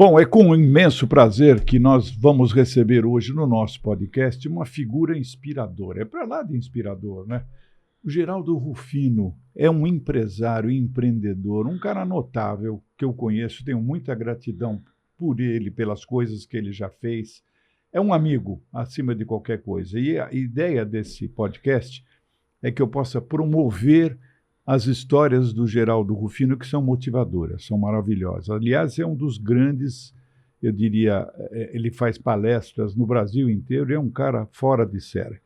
Bom, é com imenso prazer que nós vamos receber hoje no nosso podcast uma figura inspiradora. É para lá de inspirador, né? O Geraldo Rufino é um empresário e empreendedor, um cara notável que eu conheço, tenho muita gratidão por ele, pelas coisas que ele já fez. É um amigo, acima de qualquer coisa. E a ideia desse podcast é que eu possa promover as histórias do Geraldo Rufino, que são motivadoras, são maravilhosas. Aliás, é um dos grandes, eu diria, ele faz palestras no Brasil inteiro, é um cara fora de série.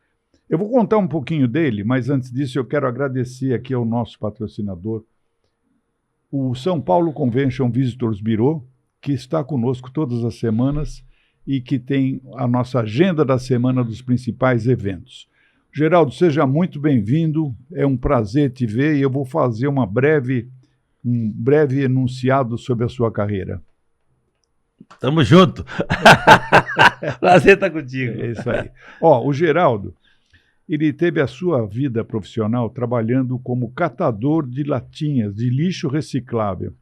Eu vou contar um pouquinho dele, mas antes disso eu quero agradecer aqui ao nosso patrocinador, o São Paulo Convention Visitors Bureau, que está conosco todas as semanas e que tem a nossa agenda da semana dos principais eventos. Geraldo, seja muito bem-vindo, é um prazer te ver e eu vou fazer um breve enunciado sobre a sua carreira. Tamo junto. Prazer estar contigo. É isso aí. Ó, o Geraldo, ele teve a sua vida profissional trabalhando como catador de latinhas de lixo reciclável.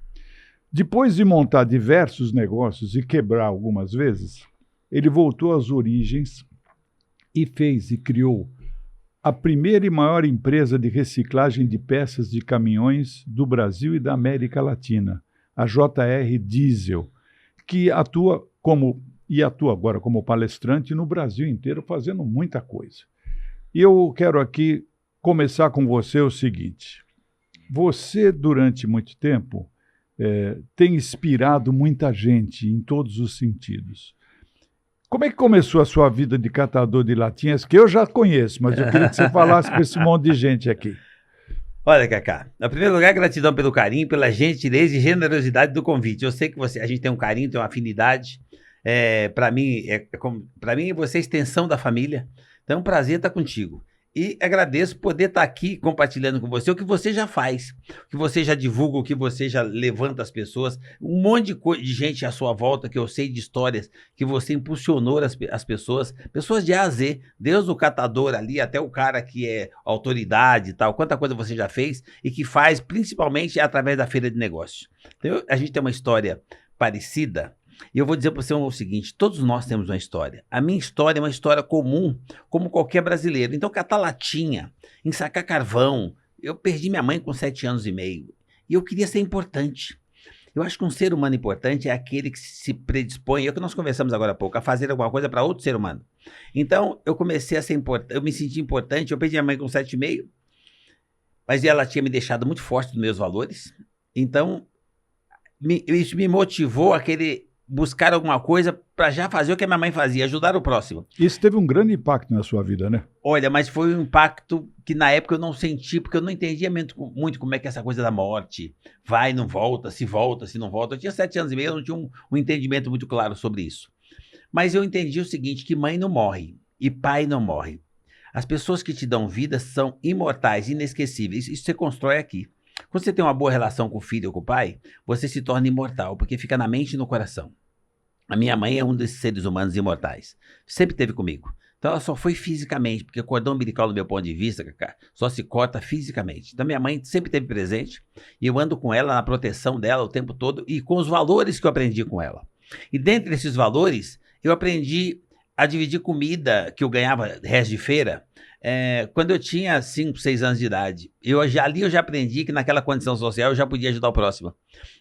Depois de montar diversos negócios e quebrar algumas vezes, ele voltou às origens e fez e criou a primeira e maior empresa de reciclagem de peças de caminhões do Brasil e da América Latina, a JR Diesel, que atua agora como palestrante no Brasil inteiro, fazendo muita coisa. E eu quero aqui começar com você o seguinte. Você, durante muito tempo, tem inspirado muita gente em todos os sentidos. Como é que começou a sua vida de catador de latinhas, que eu já conheço, mas eu queria que você falasse para esse monte de gente aqui. Olha, Cacá, em primeiro lugar, gratidão pelo carinho, pela gentileza e generosidade do convite. Eu sei que a gente tem um carinho, tem uma afinidade. Para mim, você é extensão da família. Então é um prazer estar contigo. E agradeço poder estar aqui compartilhando com você o que você já faz, o que você já divulga, o que você já levanta as pessoas, um monte de gente à sua volta que eu sei de histórias que você impulsionou as pessoas de A a Z, desde o catador ali até o cara que é autoridade e tal, quanta coisa você já fez e que faz principalmente através da feira de negócios. Então a gente tem uma história parecida. E eu vou dizer para você o seguinte, todos nós temos uma história. A minha história é uma história comum, como qualquer brasileiro. Então, catar latinha, ensacar carvão. Eu perdi minha mãe com 7 anos e meio. E eu queria ser importante. Eu acho que um ser humano importante é aquele que se predispõe, é o que nós conversamos agora há pouco, a fazer alguma coisa para outro ser humano. Então, eu comecei a ser importante, eu me senti importante, eu perdi minha mãe com 7,5, mas ela tinha me deixado muito forte dos meus valores. Então, isso me motivou a querer buscar alguma coisa para já fazer o que a minha mãe fazia, ajudar o próximo. Isso teve um grande impacto na sua vida, né? Olha, mas foi um impacto que na época eu não senti, porque eu não entendia muito como é que essa coisa da morte vai, não volta, se não volta. Eu tinha 7 anos e meio, eu não tinha um entendimento muito claro sobre isso. Mas eu entendi o seguinte, que mãe não morre e pai não morre. As pessoas que te dão vida são imortais, inesquecíveis. Isso você constrói aqui. Quando você tem uma boa relação com o filho ou com o pai, você se torna imortal, porque fica na mente e no coração. A minha mãe é um desses seres humanos imortais. Sempre esteve comigo. Então ela só foi fisicamente, porque o cordão umbilical, do meu ponto de vista, Cacá, só se corta fisicamente. Então minha mãe sempre esteve presente e eu ando com ela na proteção dela o tempo todo e com os valores que eu aprendi com ela. E dentre esses valores, eu aprendi a dividir comida que eu ganhava resto de feira. Quando eu tinha 5, 6 anos de idade, ali eu já aprendi que naquela condição social eu já podia ajudar o próximo.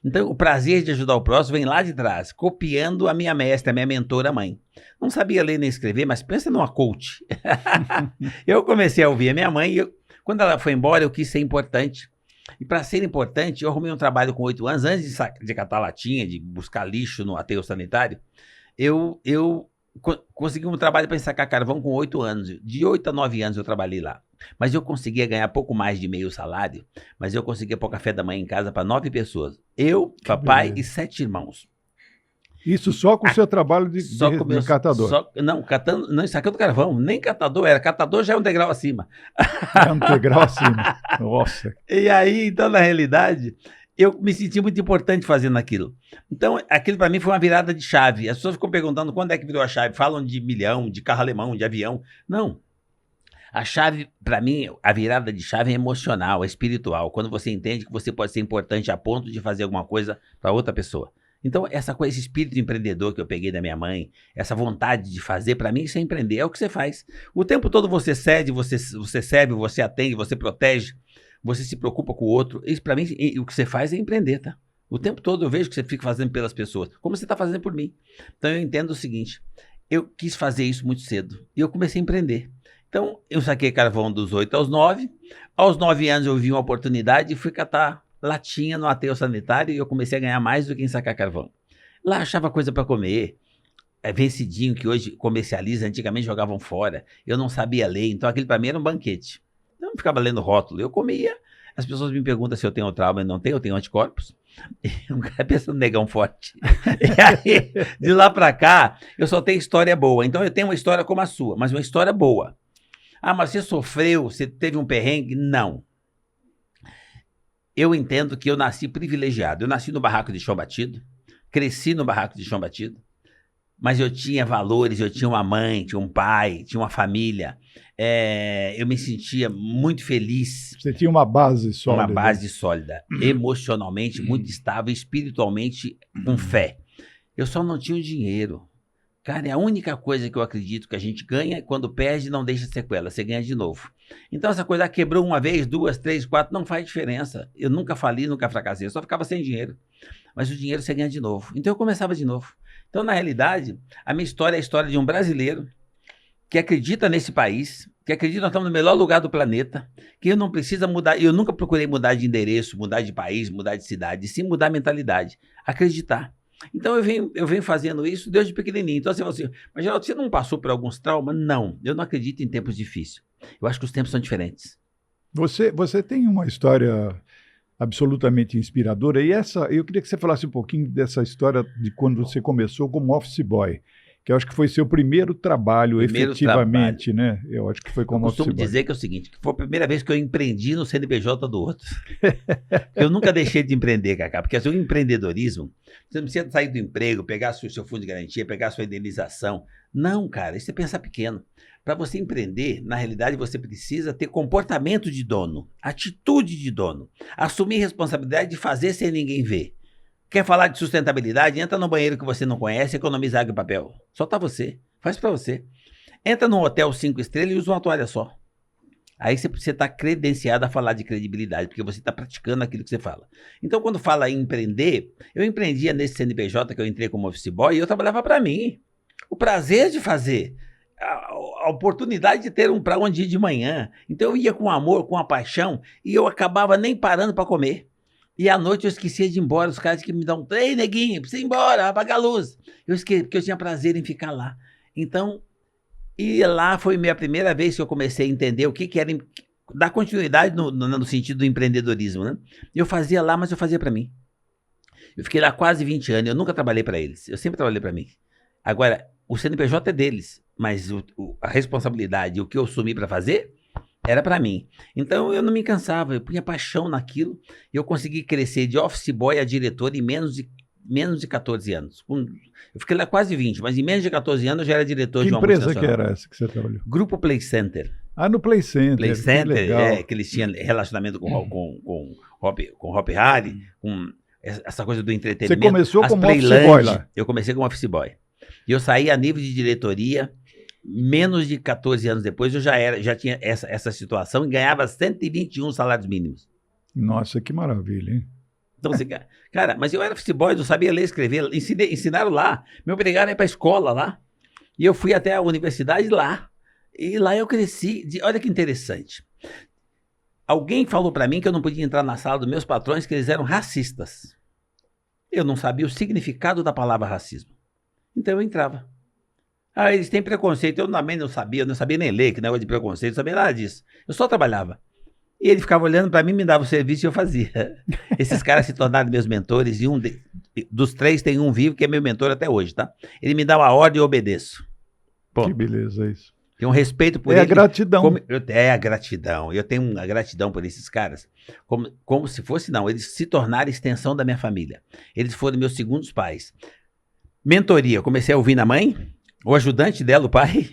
Então o prazer de ajudar o próximo vem lá de trás, copiando a minha mestra, a minha mentora mãe. Não sabia ler nem escrever, mas pensa numa coach. Eu comecei a ouvir a minha mãe e quando ela foi embora eu quis ser importante. E para ser importante eu arrumei um trabalho com 8 anos, antes de catar latinha, de buscar lixo no aterro sanitário, eu consegui um trabalho para ensacar carvão com 8 anos. De 8 a 9 anos eu trabalhei lá. Mas eu conseguia ganhar pouco mais de meio salário, mas eu conseguia pôr café da manhã em casa para 9 pessoas. Eu, papai e 7 irmãos. Isso só com o seu trabalho de catador? Não, ensacando carvão, nem catador era. Catador já é um degrau acima. É um degrau acima, nossa. E aí, então, na realidade, eu me senti muito importante fazendo aquilo. Então, aquilo para mim foi uma virada de chave. As pessoas ficam perguntando quando é que virou a chave. Falam de milhão, de carro alemão, de avião. Não. A chave, para mim, a virada de chave é emocional, é espiritual. Quando você entende que você pode ser importante a ponto de fazer alguma coisa para outra pessoa. Então, esse espírito empreendedor que eu peguei da minha mãe, essa vontade de fazer, para mim, isso é empreender, é o que você faz. O tempo todo você cede, você serve, você atende, você protege, você se preocupa com o outro. Isso, para mim, o que você faz é empreender, tá? O tempo todo eu vejo que você fica fazendo pelas pessoas, como você está fazendo por mim. Então, eu entendo o seguinte, eu quis fazer isso muito cedo, e eu comecei a empreender. Então, eu saquei carvão dos 8 aos 9, aos 9 anos eu vi uma oportunidade e fui catar latinha no aterro sanitário e eu comecei a ganhar mais do que em sacar carvão. Lá achava coisa para comer, vencidinho que hoje comercializa, antigamente jogavam fora, eu não sabia ler, então aquilo para mim era um banquete. Eu não ficava lendo rótulo, eu comia, as pessoas me perguntam se eu tenho trauma, eu não tenho, eu tenho anticorpos. Um cara pensa no negão forte. E aí, de lá para cá, eu só tenho história boa, então eu tenho uma história como a sua, mas uma história boa. Ah, mas você sofreu, você teve um perrengue? Não. Eu entendo que eu nasci privilegiado. Eu nasci no barraco de chão batido, cresci no barraco de chão batido, mas eu tinha valores, eu tinha uma mãe, tinha um pai, tinha uma família. Eu me sentia muito feliz. Você tinha uma base sólida. Uma base sólida. Emocionalmente muito estável, espiritualmente com fé. Eu só não tinha o dinheiro. Cara, é a única coisa que eu acredito que a gente ganha, quando perde, não deixa sequela, você ganha de novo. Então essa coisa, quebrou uma vez, 2, 3, 4, não faz diferença. Eu nunca fali, nunca fracassei, eu só ficava sem dinheiro. Mas o dinheiro você ganha de novo. Então eu começava de novo. Então, na realidade, a minha história é a história de um brasileiro que acredita nesse país, que acredita que nós estamos no melhor lugar do planeta, que eu não preciso mudar, eu nunca procurei mudar de endereço, mudar de país, mudar de cidade, sim mudar a mentalidade, acreditar. Então eu venho fazendo isso desde pequenininho. Então você fala assim, mas Geraldo, você não passou por alguns traumas? Não, eu não acredito em tempos difíceis. Eu acho que os tempos são diferentes. Você tem uma história absolutamente inspiradora, e eu queria que você falasse um pouquinho dessa história de quando você começou como office boy, que eu acho que foi seu primeiro trabalho efetivamente, né? Eu acho que foi como office boy. Eu costumo dizer que é o seguinte, que foi a primeira vez que eu empreendi no CNPJ do outro. Eu nunca deixei de empreender, Cacá, porque assim, o empreendedorismo, você não precisa sair do emprego, pegar seu fundo de garantia, pegar sua indenização. Não, cara, isso é pensar pequeno. Para você empreender, na realidade, você precisa ter comportamento de dono, atitude de dono, assumir responsabilidade de fazer sem ninguém ver. Quer falar de sustentabilidade? Entra no banheiro que você não conhece, economiza água e papel. Só tá você. Faz para você. Entra num hotel 5 estrelas e usa uma toalha só. Aí você está credenciado a falar de credibilidade, porque você está praticando aquilo que você fala. Então, quando fala em empreender, eu empreendia nesse CNPJ que eu entrei como office boy e eu trabalhava para mim. O prazer de fazer, a oportunidade de ter para onde ir de manhã. Então, eu ia com amor, com a paixão e eu acabava nem parando para comer. E à noite eu esquecia de ir embora, os caras que me dão, ei, neguinho, precisa ir embora, apagar a luz. Eu esqueci, porque eu tinha prazer em ficar lá. Então, e lá foi minha primeira vez que eu comecei a entender o que era, dar continuidade no sentido do empreendedorismo, né? Eu fazia lá, mas eu fazia para mim. Eu fiquei lá quase 20 anos, eu nunca trabalhei para eles, eu sempre trabalhei para mim. Agora, o CNPJ é deles, mas a responsabilidade, o que eu assumi para fazer, era para mim. Então eu não me cansava, eu punha paixão naquilo e eu consegui crescer de office boy a diretor em menos de 14 anos. Eu fiquei lá quase 20, mas em menos de 14 anos eu já era diretor de uma multinacional. Que empresa que era essa que você trabalhou? Grupo Play Center. Ah, no Play Center. Play Center, que eles tinham relacionamento com Hop Harry, com essa coisa do entretenimento. Você começou como office boy lá? Eu comecei como office boy. E eu saí a nível de diretoria. Menos de 14 anos depois, eu já tinha essa situação e ganhava 121 salários mínimos. Nossa, que maravilha, hein? Então, cara, mas eu era office boy, não sabia ler e escrever, ensinaram lá, me obrigaram a ir para a escola lá, e eu fui até a universidade lá, e lá eu cresci, olha que interessante. Alguém falou para mim que eu não podia entrar na sala dos meus patrões, que eles eram racistas. Eu não sabia o significado da palavra racismo. Então eu entrava. Ah, eles têm preconceito. Eu também não sabia nem ler, que negócio de preconceito, não sabia nada disso. Eu só trabalhava. E ele ficava olhando para mim, me dava o serviço e eu fazia. Esses caras se tornaram meus mentores e dos 3 tem um vivo que é meu mentor até hoje, tá? Ele me dá uma ordem e eu obedeço. Pô, que beleza isso. Tenho um respeito por ele. É a gratidão. É a gratidão. Eu tenho uma gratidão por esses caras. Como se fosse, não. Eles se tornaram extensão da minha família. Eles foram meus segundos pais. Mentoria. Eu comecei a ouvir na mãe. o ajudante dela, o pai.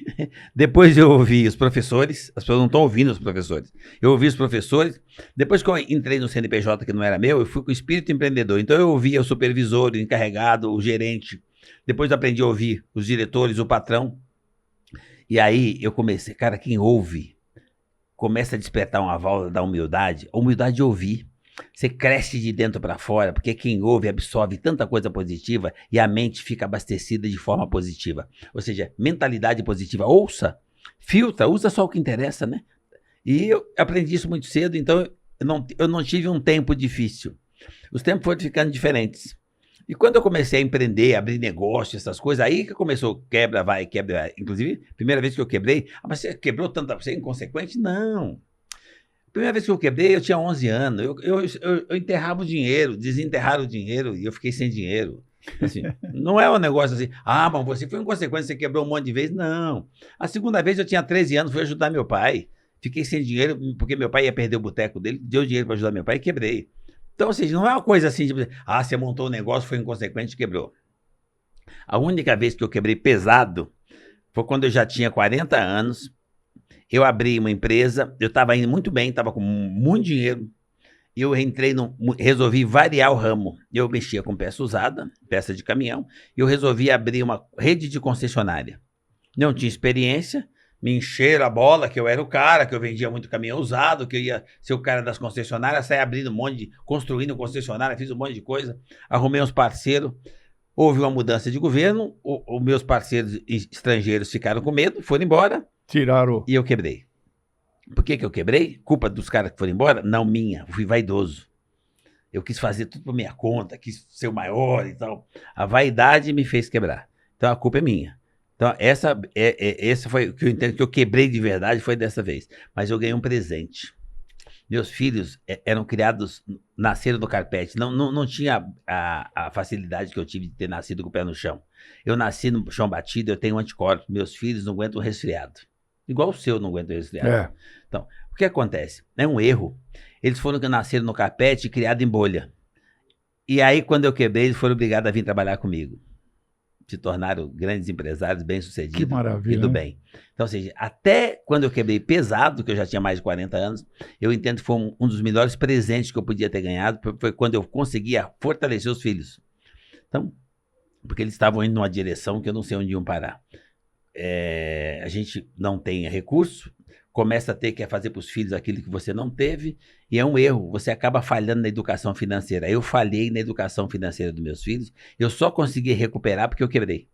Depois eu ouvi os professores. As pessoas não estão ouvindo os professores. Eu ouvi os professores. Depois que eu entrei no CNPJ, que não era meu, eu fui com o espírito empreendedor. Então eu ouvia o supervisor, o encarregado, o gerente. Depois eu aprendi a ouvir os diretores, o patrão. E aí eu comecei, cara, quem ouve começa a despertar uma válvula da humildade. A humildade de ouvir. Você cresce de dentro para fora, porque quem ouve absorve tanta coisa positiva e a mente fica abastecida de forma positiva. Ou seja, mentalidade positiva. Ouça, filtra, usa só o que interessa, né? E eu aprendi isso muito cedo, então eu não tive um tempo difícil. Os tempos foram ficando diferentes. E quando eu comecei a empreender, abrir negócio, essas coisas, aí que começou quebra, vai, quebra. Vai. Inclusive, primeira vez que eu quebrei, mas você quebrou tanto, você é inconsequente? Não. Primeira vez que eu quebrei, eu tinha 11 anos. Eu enterrava o dinheiro, desenterraram o dinheiro e eu fiquei sem dinheiro. Assim, não é um negócio assim, mas você foi inconsequente, você quebrou um monte de vezes. Não. A segunda vez eu tinha 13 anos, fui ajudar meu pai. Fiquei sem dinheiro, porque meu pai ia perder o boteco dele, deu dinheiro para ajudar meu pai e quebrei. Então, ou seja, não é uma coisa assim, tipo, você montou um negócio, foi inconsequente e quebrou. A única vez que eu quebrei pesado foi quando eu já tinha 40 anos. Eu abri uma empresa, eu estava indo muito bem, estava com muito dinheiro. E eu resolvi variar o ramo. Eu mexia com peça usada, peça de caminhão, e eu resolvi abrir uma rede de concessionária. Não tinha experiência, me encheram a bola, que eu era o cara, que eu vendia muito caminhão usado, que eu ia ser o cara das concessionárias, saí abrindo construindo concessionária, fiz um monte de coisa, arrumei uns parceiros, houve uma mudança de governo, os meus parceiros estrangeiros ficaram com medo, foram embora, tiraram. E eu quebrei. Por que eu quebrei? Culpa dos caras que foram embora? Não minha, eu fui vaidoso. Eu quis fazer tudo por minha conta, quis ser o maior e tal. A vaidade me fez quebrar. Então a culpa é minha. Então essa foi o que eu entendo que eu quebrei de verdade, foi dessa vez. Mas eu ganhei um presente. Meus filhos eram criados, nasceram no carpete. Não tinha a facilidade que eu tive de ter nascido com o pé no chão. Eu nasci no chão batido, eu tenho anticorpos. Meus filhos não aguentam resfriado. Igual o seu não aguenta resfriado. É. Então, o que acontece? É um erro. Eles nasceram no carpete e criados em bolha. E aí, quando eu quebrei, eles foram obrigados a vir trabalhar comigo. Se tornaram grandes empresários, bem-sucedidos. Que maravilha. E do bem. Então, ou seja, até quando eu quebrei pesado, que eu já tinha mais de 40 anos, eu entendo que foi um dos melhores presentes que eu podia ter ganhado, foi quando eu conseguia fortalecer os filhos. Então, porque eles estavam indo numa direção que eu não sei onde iam parar. A gente não tem recurso, começa a ter que fazer para os filhos aquilo que você não teve, e é um erro, você acaba falhando na educação financeira. Eu falhei na educação financeira dos meus filhos, eu só consegui recuperar porque eu quebrei.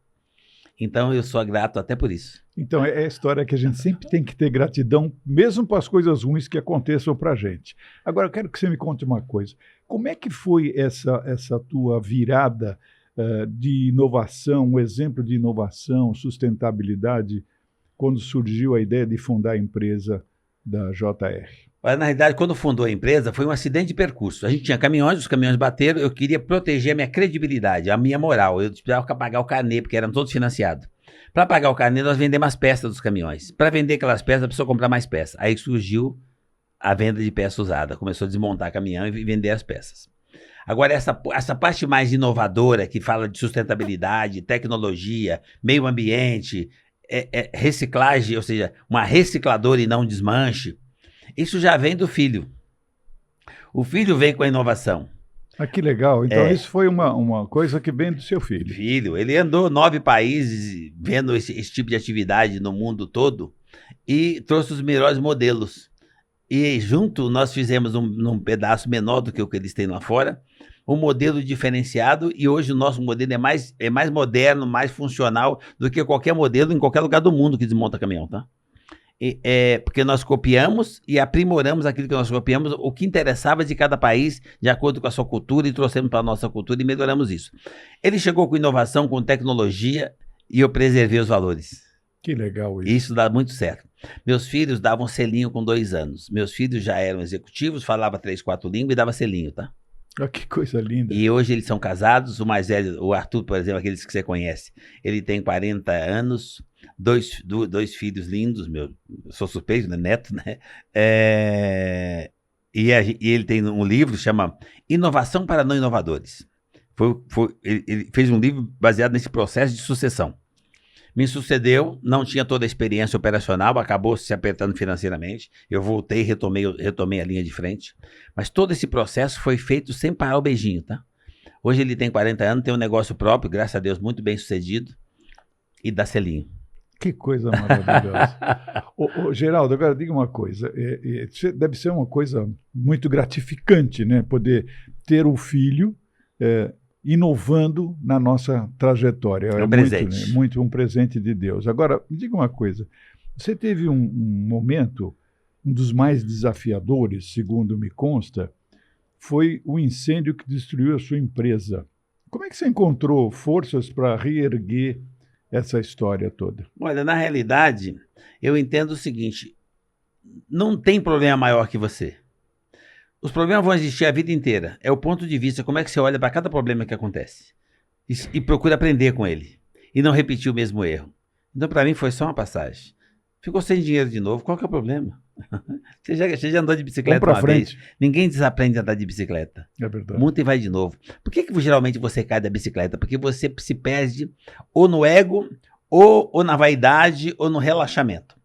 Então eu sou grato até por isso. Então é a história que a gente sempre tem que ter gratidão, mesmo para as coisas ruins que aconteçam para a gente. Agora eu quero que você me conte uma coisa, como é que foi essa tua virada de inovação, um exemplo de inovação, sustentabilidade, quando surgiu a ideia de fundar a empresa da JR? Mas, na realidade, quando fundou a empresa, foi um acidente de percurso. A gente tinha caminhões, os caminhões bateram, eu queria proteger a minha credibilidade, a minha moral. Eu precisava pagar o carnê, porque eram todos financiados. Para pagar o carnê, nós vendemos as peças dos caminhões. Para vender aquelas peças, a pessoa comprar mais peças. Aí surgiu a venda de peça usada. Começou a desmontar caminhão e vender as peças. Agora, essa parte mais inovadora, que fala de sustentabilidade, tecnologia, meio ambiente, reciclagem, ou seja, uma recicladora e não um desmanche, isso já vem do filho. O filho vem com a inovação. Ah, que legal. Então isso foi uma coisa que vem do seu filho. Filho, ele andou 9 países vendo esse tipo de atividade no mundo todo e trouxe os melhores modelos. E junto nós fizemos num pedaço menor do que o que eles têm lá fora, um modelo diferenciado, e hoje o nosso modelo é mais moderno, mais funcional do que qualquer modelo em qualquer lugar do mundo que desmonta caminhão, tá? Porque nós copiamos e aprimoramos aquilo que nós copiamos, o que interessava de cada país, de acordo com a sua cultura, e trouxemos para a nossa cultura e melhoramos isso. Ele chegou com inovação, com tecnologia, e eu preservei os valores. Que legal isso. Isso dá muito certo. Meus filhos davam selinho com 2 anos. Meus filhos já eram executivos, falavam 3, 4 línguas e dava selinho, tá? Ah, que coisa linda. E hoje eles são casados, o mais velho, o Arthur, por exemplo, aqueles que você conhece, ele tem 40 anos, dois filhos lindos, eu sou suspeito, né? Neto, né? E ele tem um livro que chama Inovação para Não Inovadores. Ele fez um livro baseado nesse processo de sucessão. Me sucedeu, não tinha toda a experiência operacional, acabou se apertando financeiramente. Eu voltei, retomei a linha de frente. Mas todo esse processo foi feito sem parar o beijinho, tá? Hoje ele tem 40 anos, tem um negócio próprio, graças a Deus, muito bem sucedido. E dá selinho. Que coisa maravilhosa. Ô, Geraldo, agora diga uma coisa. Deve ser uma coisa muito gratificante, né? Poder ter um filho inovando na nossa trajetória. É um presente. Muito um presente de Deus. Agora, me diga uma coisa. Você teve um momento, um dos mais desafiadores, segundo me consta, foi o incêndio que destruiu a sua empresa. Como é que você encontrou forças para reerguer essa história toda? Olha, na realidade, eu entendo o seguinte, não tem problema maior que você. Os problemas vão existir a vida inteira. É o ponto de vista, como é que você olha para cada problema que acontece. E procura aprender com ele. E não repetir o mesmo erro. Então, para mim, foi só uma passagem. Ficou sem dinheiro de novo, qual que é o problema? Você já andou de bicicleta uma vez? Ninguém desaprende a andar de bicicleta. É verdade. Monta e vai de novo. Por que geralmente você cai da bicicleta? Porque você se perde ou no ego, ou na vaidade, ou no relaxamento.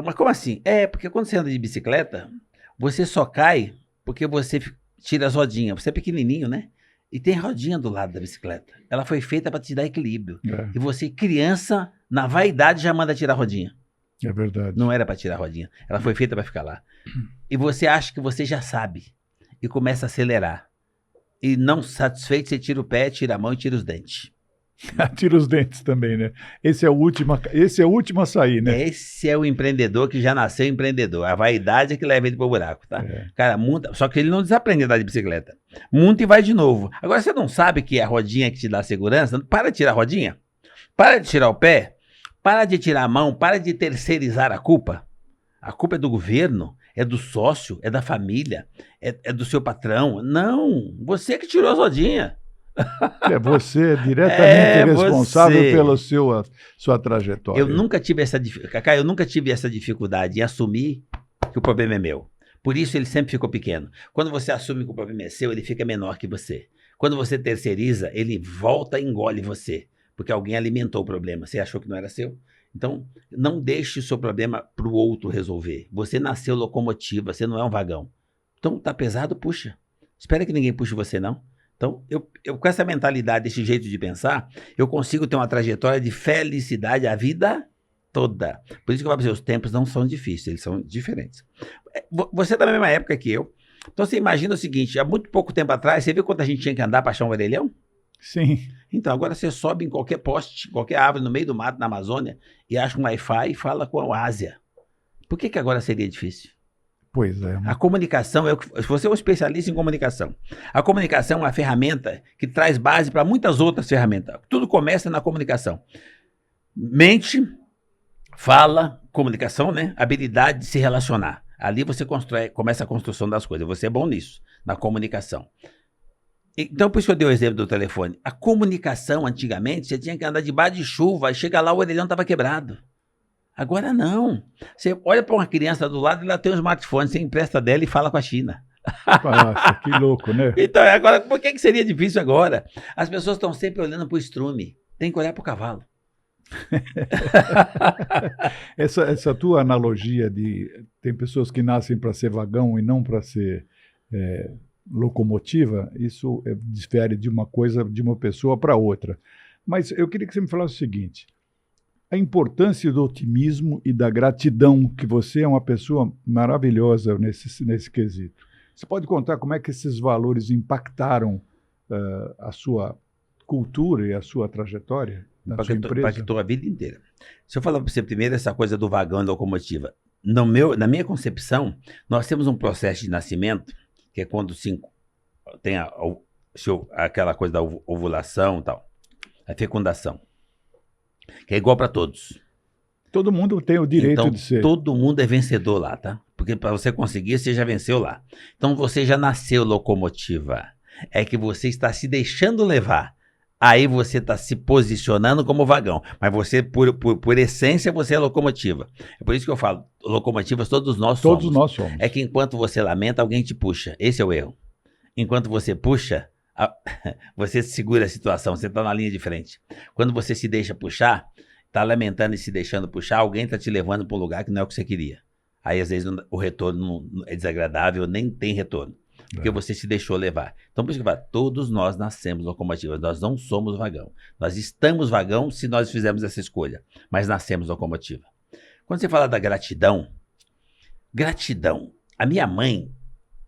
Mas como assim? Porque quando você anda de bicicleta, você só cai porque você tira as rodinhas. Você é pequenininho, né? E tem rodinha do lado da bicicleta. Ela foi feita para te dar equilíbrio. E você, criança, na vaidade, já manda tirar a rodinha. É verdade. Não era para tirar a rodinha. Ela foi feita para ficar lá. E você acha que você já sabe. E começa a acelerar. E não satisfeito, você tira o pé, tira a mão e tira os dentes. Tira os dentes também, né? Esse é o último a sair, né? Esse é o empreendedor que já nasceu empreendedor. A vaidade é que leva ele pro buraco, tá? Cara, monta, só que ele não desaprende a andar de bicicleta. Monta e vai de novo. Agora, você não sabe que é a rodinha que te dá segurança? Para de tirar a rodinha. Para de tirar o pé. Para de tirar a mão. Para de terceirizar a culpa. A culpa é do governo, é do sócio, é da família, é do seu patrão. Não, você que tirou as rodinhas. É você diretamente responsável pela sua trajetória. Eu nunca tive essa dificuldade em assumir que o problema é meu. Por isso ele sempre ficou pequeno. Quando você assume que o problema é seu, ele fica menor que você. Quando você terceiriza, ele volta e engole você. Porque alguém alimentou o problema. Você achou que não era seu? Então, não deixe o seu problema para o outro resolver. Você nasceu locomotiva, você não é um vagão. Então, tá pesado, puxa. Espera que ninguém puxe você, não. Então, eu com essa mentalidade, esse jeito de pensar, eu consigo ter uma trajetória de felicidade a vida toda. Por isso que eu falo para você, os tempos não são difíceis, eles são diferentes. Você é da mesma época que eu. Então, você imagina o seguinte, há muito pouco tempo atrás, você viu quanto a gente tinha que andar para achar um orelhão? Sim. Então, agora você sobe em qualquer poste, qualquer árvore no meio do mato, na Amazônia, e acha um Wi-Fi e fala com a Ásia. Por que agora seria difícil? Pois é. A comunicação, você é um especialista em comunicação. A comunicação é uma ferramenta que traz base para muitas outras ferramentas. Tudo começa na comunicação. Mente, fala, comunicação, né? Habilidade de se relacionar. Ali você começa a construção das coisas. Você é bom nisso, na comunicação. Então, por isso que eu dei o exemplo do telefone. A comunicação, antigamente, você tinha que andar debaixo de chuva, e chega lá, o orelhão estava quebrado. Agora não. Você olha para uma criança do lado e ela tem um smartphone, você empresta dela e fala com a China. Nossa, que louco, né? Então, agora, por que seria difícil agora? As pessoas estão sempre olhando para o estrume. Tem que olhar para o cavalo. Essa tua analogia de tem pessoas que nascem para ser vagão e não para ser locomotiva, isso difere de uma coisa, de uma pessoa para outra. Mas eu queria que você me falasse o seguinte: a importância do otimismo e da gratidão, que você é uma pessoa maravilhosa nesse quesito. Você pode contar como é que esses valores impactaram a sua cultura e a sua trajetória na sua empresa? Impactou a vida inteira. Se eu falar para você primeiro essa coisa do vagão e locomotiva, na minha concepção, nós temos um processo de nascimento, que é quando tem aquela coisa da ovulação e tal, a fecundação, que é igual para todos. Todo mundo tem o direito de ser. Todo mundo é vencedor lá, tá? Porque para você conseguir, você já venceu lá. Então você já nasceu locomotiva. É que você está se deixando levar. Aí você está se posicionando como vagão. Mas você, por essência, você é locomotiva. É por isso que eu falo, locomotivas todos nós somos. Todos nós somos. É que enquanto você lamenta, alguém te puxa. Esse é o erro. Enquanto você puxa, Você segura a situação, você está na linha de frente. Quando você se deixa puxar, está lamentando e se deixando puxar, alguém está te levando para um lugar que não é o que você queria. Aí, às vezes, o retorno é desagradável, nem tem retorno. Porque você se deixou levar. Então, por isso que eu falo, todos nós nascemos locomotivas, nós não somos vagão. Nós estamos vagão se nós fizermos essa escolha, mas nascemos locomotiva. Quando você fala da gratidão, a minha mãe,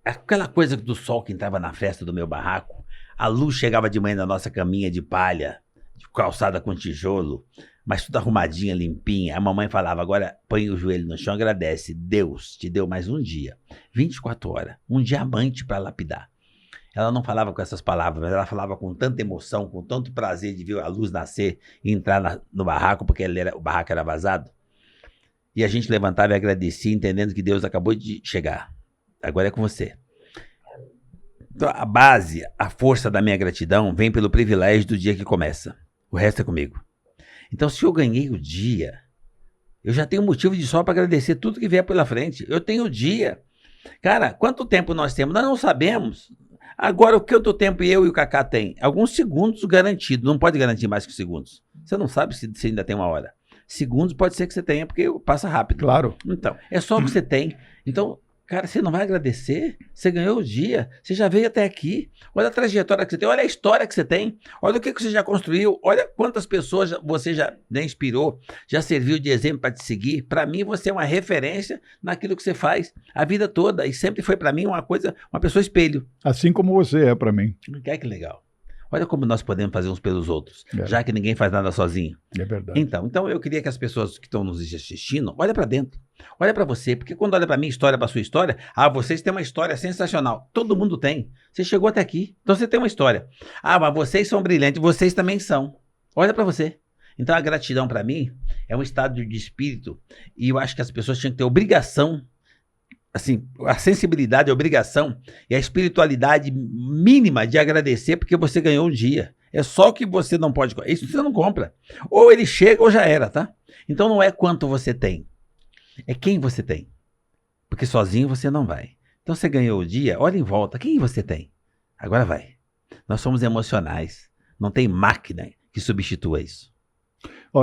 aquela coisa do sol que entrava na fresta do meu barraco, a luz chegava de manhã na nossa caminha de palha, de calçada com tijolo, mas tudo arrumadinha, limpinha. A mamãe falava, agora põe o joelho no chão, agradece. Deus te deu mais um dia, 24 horas, um diamante para lapidar. Ela não falava com essas palavras, mas ela falava com tanta emoção, com tanto prazer de ver a luz nascer e entrar no barraco, porque o barraco era vazado. E a gente levantava e agradecia, entendendo que Deus acabou de chegar. Agora é com você. Então, a base, a força da minha gratidão vem pelo privilégio do dia que começa. O resto é comigo. Então, se eu ganhei o dia, eu já tenho motivo de só para agradecer tudo que vier pela frente. Eu tenho o dia. Cara, quanto tempo nós temos? Nós não sabemos. Agora, o quanto tempo eu e o Cacá tem? Alguns segundos garantido. Não pode garantir mais que segundos. Você não sabe se ainda tem uma hora. Segundos pode ser que você tenha, porque passa rápido. Claro. Então, é só o que você tem. Então, cara, você não vai agradecer? Você ganhou o dia, você já veio até aqui. Olha a trajetória que você tem, olha a história que você tem, olha o que você já construiu, olha quantas pessoas você já inspirou, já serviu de exemplo para te seguir. Para mim, você é uma referência naquilo que você faz a vida toda. E sempre foi para mim uma pessoa espelho. Assim como você é para mim. Que legal. Olha como nós podemos fazer uns pelos outros, já que ninguém faz nada sozinho. É verdade. Então eu queria que as pessoas que estão nos assistindo, olha para dentro, olha para você, porque quando olha para minha história, para sua história, vocês têm uma história sensacional. Todo mundo tem. Você chegou até aqui, então você tem uma história. Mas vocês são brilhantes, vocês também são. Olha para você. Então a gratidão para mim é um estado de espírito e eu acho que as pessoas tinham que ter obrigação. Assim, a sensibilidade, a obrigação e a espiritualidade mínima de agradecer porque você ganhou um dia. É só que você não pode... Isso você não compra. Ou ele chega ou já era, tá? Então não é quanto você tem. É quem você tem. Porque sozinho você não vai. Então você ganhou o dia, olha em volta. Quem você tem? Agora vai. Nós somos emocionais. Não tem máquina que substitua isso.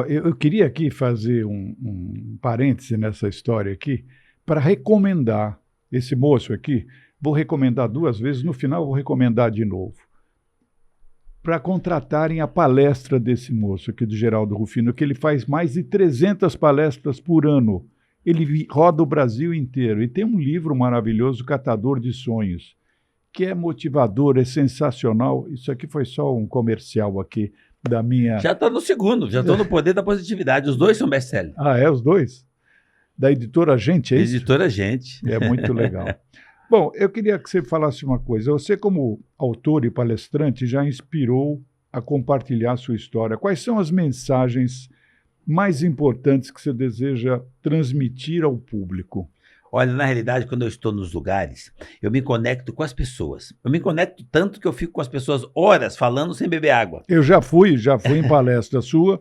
Eu queria aqui fazer um parêntese nessa história aqui, para recomendar esse moço aqui. Vou recomendar 2 vezes, no final vou recomendar de novo. Para contratarem a palestra desse moço aqui, do Geraldo Rufino, que ele faz mais de 300 palestras por ano. Ele roda o Brasil inteiro e tem um livro maravilhoso, Catador de Sonhos, que é motivador, é sensacional. Isso aqui foi só um comercial aqui da minha... Já está no segundo, já estou no Poder da Positividade. Os 2 são best-sellers. Os 2? Da Editora Gente, é isso? Editora Gente. É muito legal. Bom, eu queria que você falasse uma coisa. Você, como autor e palestrante, já inspirou a compartilhar a sua história. Quais são as mensagens mais importantes que você deseja transmitir ao público? Olha, na realidade, quando eu estou nos lugares, eu me conecto com as pessoas. Eu me conecto tanto que eu fico com as pessoas horas falando sem beber água. Eu já fui em palestra sua.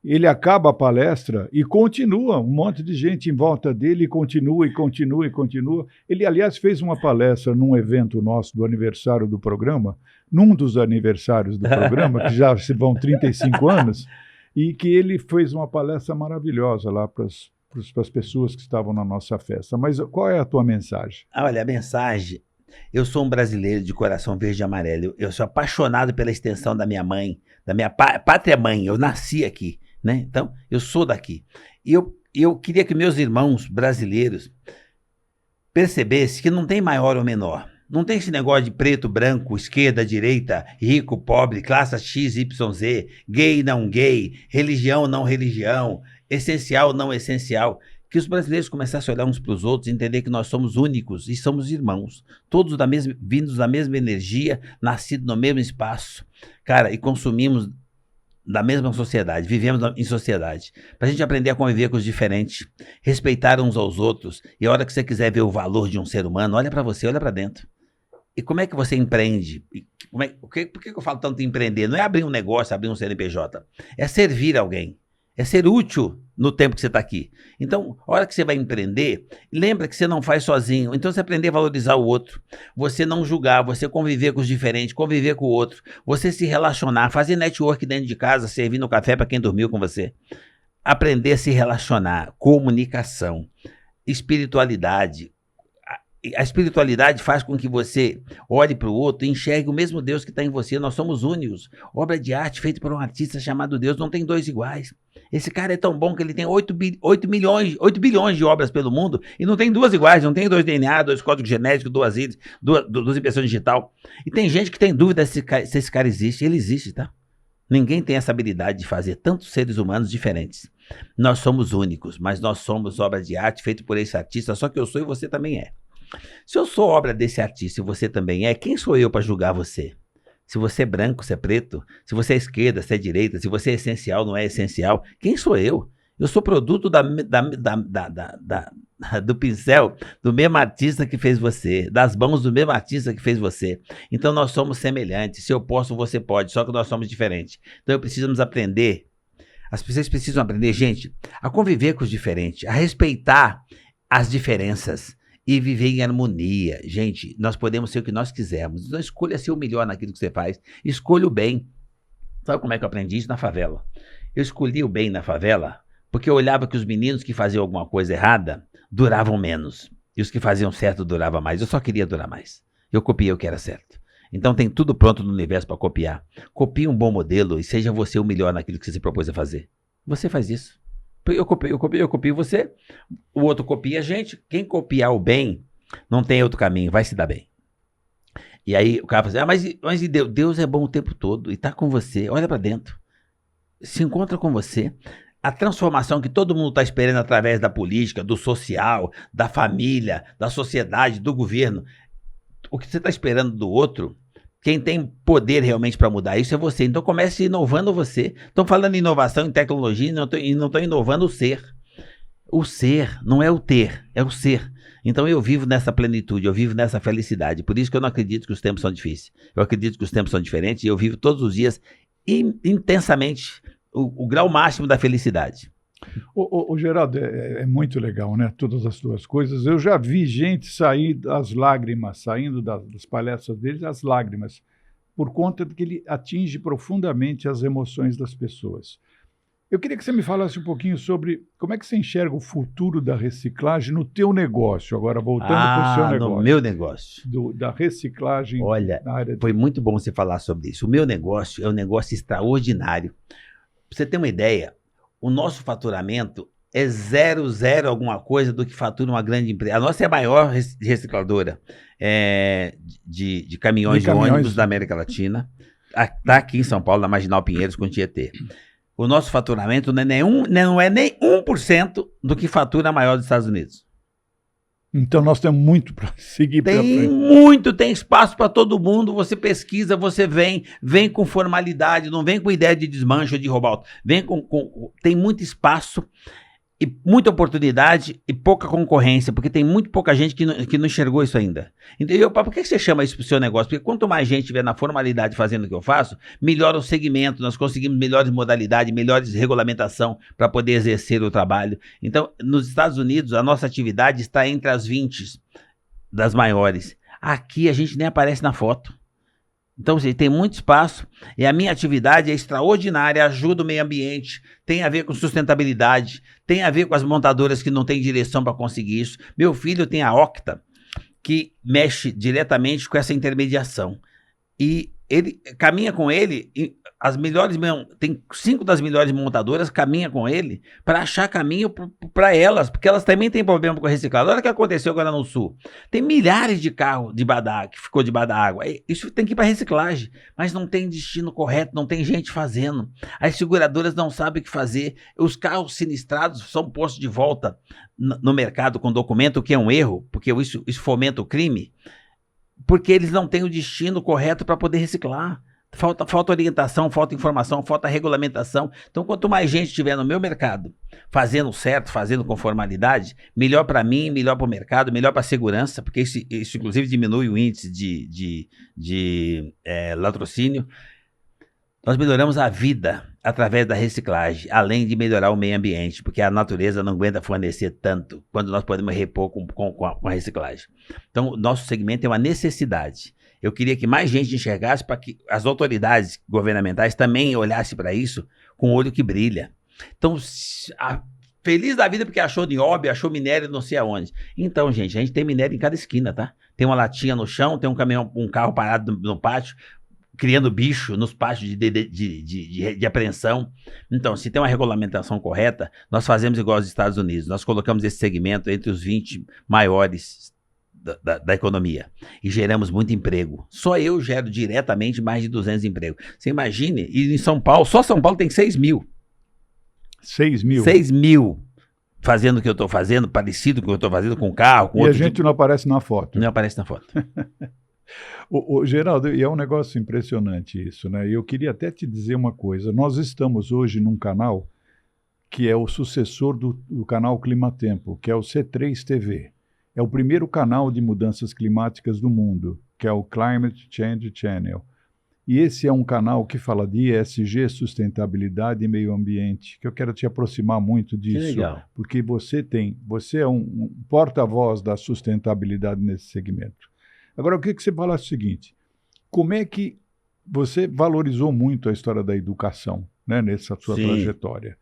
Ele acaba a palestra e continua, um monte de gente em volta dele, e continua. Ele, aliás, fez uma palestra num evento nosso do aniversário do programa, num dos aniversários do programa, que já se vão 35 anos, e que ele fez uma palestra maravilhosa lá para as pessoas que estavam na nossa festa. Mas qual é a tua mensagem? Olha, a mensagem... Eu sou um brasileiro de coração verde e amarelo. Eu sou apaixonado pela extensão da minha mãe, da minha pátria mãe. Eu nasci aqui. Né? Então, eu sou daqui. E eu queria que meus irmãos brasileiros percebessem que não tem maior ou menor. Não tem esse negócio de preto, branco, esquerda, direita, rico, pobre, classe X, Y, Z, gay, não gay, religião, não religião, essencial, não essencial. Que os brasileiros começassem a olhar uns para os outros e entender que nós somos únicos e somos irmãos. Todos vindos da mesma energia, nascidos no mesmo espaço. Cara, e consumimos da mesma sociedade, vivemos em sociedade, para a gente aprender a conviver com os diferentes, respeitar uns aos outros, e a hora que você quiser ver o valor de um ser humano, olha para você, olha para dentro. E como é que você empreende? Por que eu falo tanto em empreender? Não é abrir um negócio, abrir um CNPJ, é servir alguém, É ser útil no tempo que você está aqui. Então, a hora que você vai empreender, lembra que você não faz sozinho. Então, você aprender a valorizar o outro. Você não julgar, você conviver com os diferentes, conviver com o outro. Você se relacionar, fazer network dentro de casa, servindo café para quem dormiu com você. Aprender a se relacionar, comunicação, espiritualidade. A espiritualidade faz com que você olhe para o outro e enxergue o mesmo Deus que está em você. Nós somos únicos. Obra de arte feita por um artista chamado Deus não tem dois iguais. Esse cara é tão bom que ele tem 8 bilhões de obras pelo mundo e não tem duas iguais, não tem 2 DNA, 2 códigos genéticos, 2 íris, 2 impressões digital. E tem gente que tem dúvida se esse cara existe. Ele existe, tá? Ninguém tem essa habilidade de fazer tantos seres humanos diferentes. Nós somos únicos, mas nós somos obra de arte feita por esse artista, só que eu sou e você também é. Se eu sou obra desse artista e você também é, quem sou eu para julgar você? Se você é branco, se é preto, se você é esquerda, se é direita, se você é essencial, não é essencial, quem sou eu? Eu sou produto do pincel do mesmo artista que fez você, das mãos do mesmo artista que fez você. Então nós somos semelhantes. Se eu posso, você pode, só que nós somos diferentes. Então precisamos aprender, as pessoas precisam aprender, gente, a conviver com os diferentes, a respeitar as diferenças. E viver em harmonia. Gente, nós podemos ser o que nós quisermos. Então escolha ser o melhor naquilo que você faz. Escolha o bem. Sabe como é que eu aprendi isso? Na favela. Eu escolhi o bem na favela porque eu olhava que os meninos que faziam alguma coisa errada duravam menos. E os que faziam certo duravam mais. Eu só queria durar mais. Eu copiei o que era certo. Então tem tudo pronto no universo para copiar. Copie um bom modelo e seja você o melhor naquilo que você se propôs a fazer. Você faz isso. Eu copio você, o outro copia a gente. Quem copiar o bem, não tem outro caminho, vai se dar bem. E aí o cara fala assim, mas Deus é bom o tempo todo e está com você, olha para dentro, se encontra com você. A transformação que todo mundo está esperando através da política, do social, da família, da sociedade, do governo, o que você está esperando do outro, quem tem poder realmente para mudar isso é você. Então comece inovando você. Estão falando em inovação, em tecnologia, e não estão inovando o ser. O ser não é o ter, é o ser. Então eu vivo nessa plenitude, eu vivo nessa felicidade. Por isso que eu não acredito que os tempos são difíceis. Eu acredito que os tempos são diferentes e eu vivo todos os dias intensamente o grau máximo da felicidade. O Geraldo, é muito legal, né? Todas as tuas coisas. Eu já vi gente sair das lágrimas, saindo das palestras dele, as lágrimas, por conta de que ele atinge profundamente as emoções das pessoas. Eu queria que você me falasse um pouquinho sobre como é que você enxerga o futuro da reciclagem no teu negócio, agora voltando para o seu negócio. No meu negócio. Da reciclagem. Olha, na área foi muito bom você falar sobre isso. O meu negócio é um negócio extraordinário. Para você ter uma ideia, o nosso faturamento é 0,0 alguma coisa do que fatura uma grande empresa. A nossa é a maior recicladora de caminhões de ônibus da América Latina. Está aqui em São Paulo, na Marginal Pinheiros, com Tietê. O nosso faturamento não é nem 1% do que fatura a maior dos Estados Unidos. Então nós temos muito para seguir para frente. Tem espaço para todo mundo. Você pesquisa, você vem com formalidade, não vem com ideia de desmanche ou de roubar. Tem muito espaço e muita oportunidade e pouca concorrência, porque tem muito pouca gente que não enxergou isso ainda. Então, por que você chama isso para o seu negócio? Porque quanto mais gente estiver na formalidade fazendo o que eu faço, melhora o segmento, nós conseguimos melhores modalidades, melhores regulamentação para poder exercer o trabalho. Então, nos Estados Unidos, a nossa atividade está entre as 20 das maiores. Aqui a gente nem aparece na foto. Então, tem muito espaço e a minha atividade é extraordinária, ajuda o meio ambiente, tem a ver com sustentabilidade, tem a ver com as montadoras que não têm direção para conseguir isso. Meu filho tem a Octa, que mexe diretamente com essa intermediação. E ele caminha com ele, tem 5 das melhores montadoras, caminha com ele para achar caminho para elas, porque elas também têm problema com a reciclagem. Olha o que aconteceu agora no Sul. Tem milhares de carros que ficou debaixo da água. Isso tem que ir para reciclagem, mas não tem destino correto, não tem gente fazendo. As seguradoras não sabem o que fazer. Os carros sinistrados são postos de volta no mercado com documento, o que é um erro, porque isso fomenta o crime. Porque eles não têm o destino correto para poder reciclar. Falta orientação, falta informação, falta regulamentação. Então, quanto mais gente estiver no meu mercado fazendo certo, fazendo com formalidade, melhor para mim, melhor para o mercado, melhor para a segurança, porque isso inclusive diminui o índice de latrocínio. Nós melhoramos a vida através da reciclagem, além de melhorar o meio ambiente, porque a natureza não aguenta fornecer tanto quando nós podemos repor com a reciclagem. Então, nosso segmento é uma necessidade. Eu queria que mais gente enxergasse para que as autoridades governamentais também olhassem para isso com o olho que brilha. Então, feliz da vida porque achou nióbio, achou minério não sei aonde. Então, gente, a gente tem minério em cada esquina, tá? Tem uma latinha no chão, tem um caminhão, um carro parado no pátio, criando bicho nos pátios de apreensão. Então, se tem uma regulamentação correta, nós fazemos igual aos Estados Unidos. Nós colocamos esse segmento entre os 20 maiores da economia e geramos muito emprego. Só eu gero diretamente mais de 200 empregos. Você imagine, e em São Paulo, só São Paulo tem 6 mil. 6 mil? 6 mil fazendo o que eu estou fazendo, parecido com o que eu estou fazendo com carro. Com e a gente não aparece na foto. Não aparece na foto. Geraldo, e é um negócio impressionante isso, né? Eu queria até te dizer uma coisa. Nós estamos hoje num canal que é o sucessor do canal Climatempo, que é o C3 TV. É o primeiro canal de mudanças climáticas do mundo, que é o Climate Change Channel. E esse é um canal que fala de ESG, sustentabilidade e meio ambiente, que eu quero te aproximar muito disso. Legal. Porque você é um porta-voz da sustentabilidade nesse segmento. Agora, eu queria que você falasse o seguinte, como é que você valorizou muito a história da educação, né, nessa sua trajetória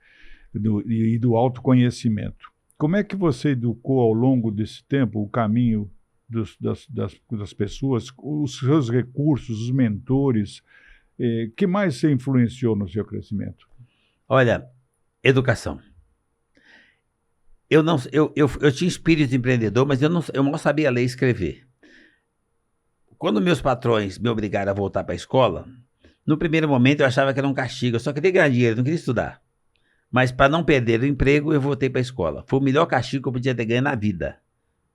e do autoconhecimento? Como é que você educou ao longo desse tempo o caminho das pessoas, os seus recursos, os mentores? Que mais você influenciou no seu crescimento? Olha, educação. Eu tinha espírito empreendedor, mas eu mal sabia ler e escrever. Quando meus patrões me obrigaram a voltar para a escola, no primeiro momento eu achava que era um castigo, eu só queria ganhar dinheiro, não queria estudar. Mas para não perder o emprego, eu voltei para a escola. Foi o melhor castigo que eu podia ter ganho na vida.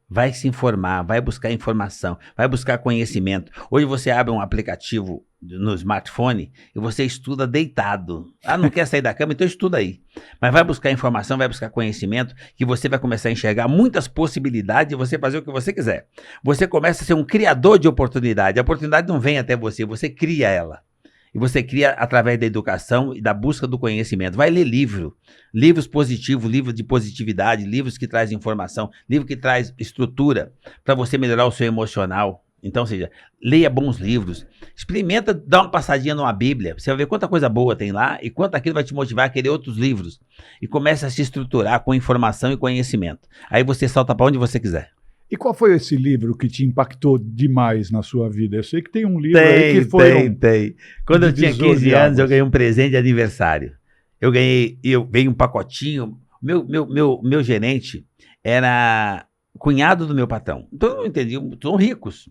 Vai se informar, vai buscar informação, vai buscar conhecimento. Hoje você abre um aplicativo no smartphone e você estuda deitado. Ah, não quer sair da cama? Então estuda aí. Mas vai buscar informação, vai buscar conhecimento, que você vai começar a enxergar muitas possibilidades de você fazer o que você quiser. Você começa a ser um criador de oportunidade. A oportunidade não vem até você, você cria ela. E você cria através da educação e da busca do conhecimento. Vai ler livros positivos, livros de positividade, livros que trazem informação, livro que traz estrutura para você melhorar o seu emocional. Então, ou seja, leia bons livros, experimenta dar uma passadinha numa Bíblia, você vai ver quanta coisa boa tem lá e quanto aquilo vai te motivar a querer outros livros. E começa a se estruturar com informação e conhecimento. Aí você salta para onde você quiser. E qual foi esse livro que te impactou demais na sua vida? Eu sei que tem um livro aí que foi... Tem. Quando eu tinha 15 anos, eu ganhei um presente de aniversário. Eu veio um pacotinho. Meu gerente era cunhado do meu patrão. Então eu não entendi, são ricos.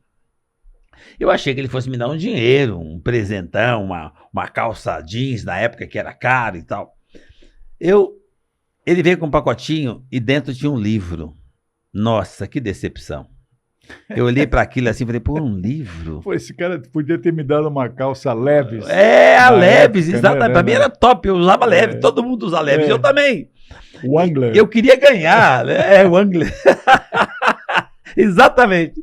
Eu achei que ele fosse me dar um dinheiro, um presentão, uma calça jeans na época que era caro e tal. Ele veio com um pacotinho e dentro tinha um livro. Nossa, que decepção. Eu olhei para aquilo assim e falei, pô, um livro? Pô, esse cara podia ter me dado uma calça Levi's. A Levi's, exatamente. Para mim era top, eu usava Levi's, todo mundo usa Levi's, eu também. Wrangler. Eu queria ganhar, Wrangler. Exatamente.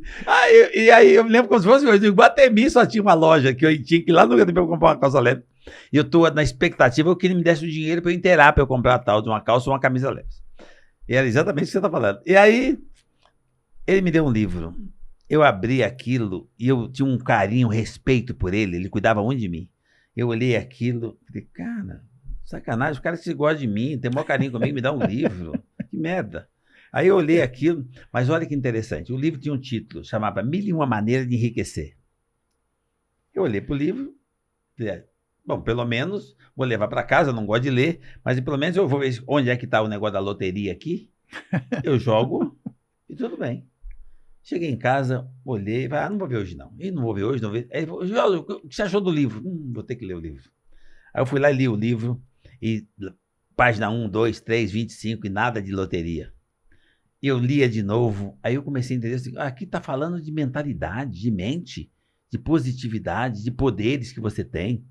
E aí eu me lembro como se fosse hoje, em Guatemi só tinha uma loja que eu tinha que ir lá no Guatemi para comprar uma calça Levi's. E eu tô na expectativa que ele me desse o dinheiro para eu inteirar, para eu comprar tal de uma calça ou uma camisa Levi's. E era exatamente o que você está falando. E aí, ele me deu um livro. Eu abri aquilo e eu tinha um carinho, um respeito por ele. Ele cuidava muito de mim. Eu olhei aquilo e falei, cara, sacanagem, o cara que gosta de mim, tem o maior carinho comigo, me dá um livro. Que merda. Aí eu olhei aquilo, mas olha que interessante. O livro tinha um título, chamava 1001 Maneiras de Enriquecer. Eu olhei para o livro e falei, bom, pelo menos vou levar para casa, não gosto de ler, mas pelo menos eu vou ver onde é que está o negócio da loteria aqui, eu jogo e tudo bem. Cheguei em casa, olhei e falei, não vou ver hoje não. E não vou ver hoje, não vou ver. Aí ele falou, o que você achou do livro? Vou ter que ler o livro. Aí eu fui lá e li o livro, e página 1, 2, 3, 25 e nada de loteria. Eu lia de novo, aí eu comecei a entender assim, aqui está falando de mentalidade, de mente, de positividade, de poderes que você tem.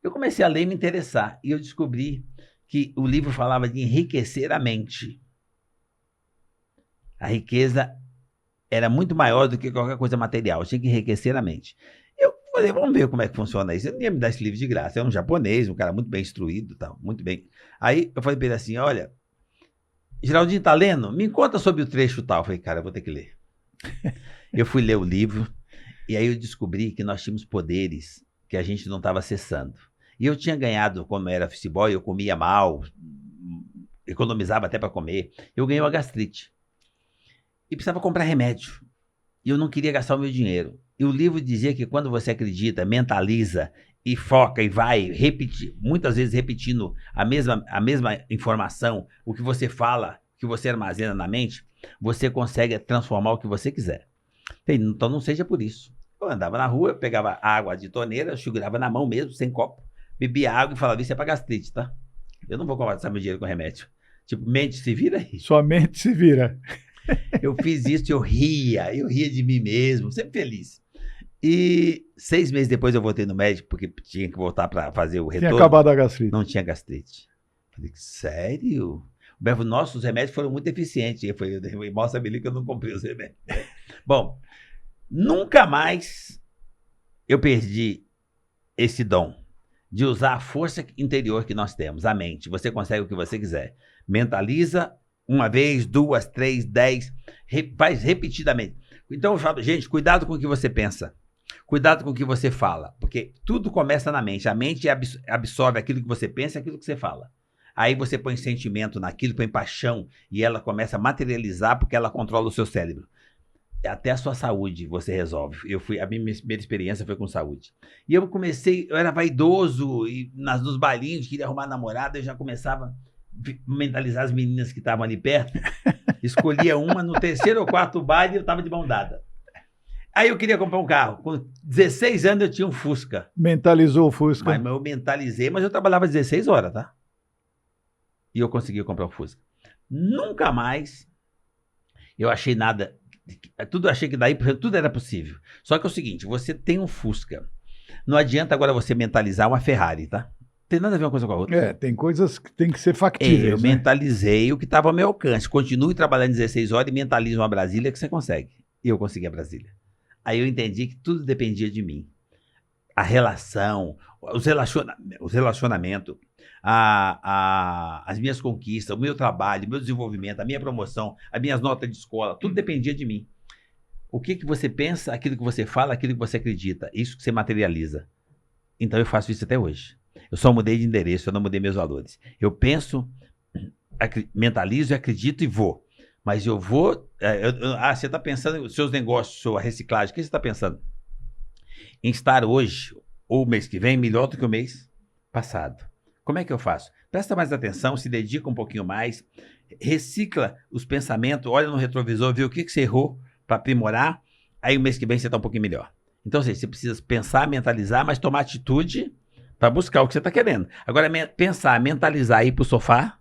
Eu comecei a ler e me interessar, e eu descobri que o livro falava de enriquecer a mente. A riqueza era muito maior do que qualquer coisa material, eu tinha que enriquecer a mente. Eu falei, vamos ver como é que funciona isso. Ele não ia me dar esse livro de graça. É um japonês, um cara muito bem instruído, tal, muito bem. Aí eu falei para ele assim, olha, Geraldinho tá lendo? Me conta sobre o trecho tal. Eu falei, cara, eu vou ter que ler. Eu fui ler o livro e aí eu descobri que nós tínhamos poderes que a gente não estava acessando. E eu tinha ganhado, como era office boy, eu comia mal, economizava até para comer. Eu ganhei uma gastrite. E precisava comprar remédio. E eu não queria gastar o meu dinheiro. E o livro dizia que quando você acredita, mentaliza e foca e vai repetir, muitas vezes repetindo a mesma informação, o que você fala, o que você armazena na mente, você consegue transformar o que você quiser. Então não seja por isso. Eu andava na rua, eu pegava água de torneira, segurava na mão mesmo, sem copo, bebia água e falava, isso é para gastrite, tá? Eu não vou gastar meu dinheiro com remédio. Tipo, mente se vira aí. Sua mente se vira. Eu fiz isso, eu ria de mim mesmo, sempre feliz. E 6 meses depois eu voltei no médico, porque tinha que voltar para fazer o retorno. Tinha acabado a gastrite. Não tinha gastrite. Falei, sério? O Bevo, nossos remédios foram muito eficientes. Eu falei, mostra-me ali que eu não comprei os remédios. Bom, nunca mais eu perdi esse dom de usar a força interior que nós temos, a mente. Você consegue o que você quiser. Mentaliza 1 vez, 2, 3, 10, faz repetidamente. Então eu falo, gente, cuidado com o que você pensa. Cuidado com o que você fala, porque tudo começa na mente. A mente absorve aquilo que você pensa e aquilo que você fala. Aí você põe sentimento naquilo, põe paixão, e ela começa a materializar porque ela controla o seu cérebro. Até a sua saúde você resolve. A minha primeira experiência foi com saúde. E eu era vaidoso, e nos bailinhos, queria arrumar namorada, eu já começava a mentalizar as meninas que estavam ali perto. Escolhia uma, no 3º ou 4º baile eu estava de mão dada. Aí eu queria comprar um carro. Com 16 anos eu tinha um Fusca. Mentalizou o Fusca. Mas eu mentalizei, mas eu trabalhava 16 horas, tá? E eu consegui comprar um Fusca. Nunca mais eu achei nada. Achei que daí tudo era possível. Só que é o seguinte, você tem um Fusca. Não adianta agora você mentalizar uma Ferrari, tá? Tem nada a ver uma coisa com a outra. Tem coisas que tem que ser factíveis. Eu mentalizei o que estava ao meu alcance. Continue trabalhando 16 horas e mentalize uma Brasília que você consegue. E eu consegui a Brasília. Aí eu entendi que tudo dependia de mim. A relação, os relacionamentos, as minhas conquistas, o meu trabalho, o meu desenvolvimento, a minha promoção, as minhas notas de escola, tudo dependia de mim. O que você pensa, aquilo que você fala, aquilo que você acredita, isso que você materializa. Então eu faço isso até hoje. Eu só mudei de endereço, eu não mudei meus valores. Eu penso, mentalizo, acredito e vou. Mas eu vou... você está pensando nos seus negócios, sua reciclagem. O que você está pensando? Em estar hoje, ou o mês que vem, melhor do que o mês passado. Como é que eu faço? Presta mais atenção, se dedica um pouquinho mais, recicla os pensamentos, olha no retrovisor, vê o que você errou para aprimorar, aí o mês que vem você está um pouquinho melhor. Então, você precisa pensar, mentalizar, mas tomar atitude para buscar o que você está querendo. Agora, pensar, mentalizar e ir para o sofá...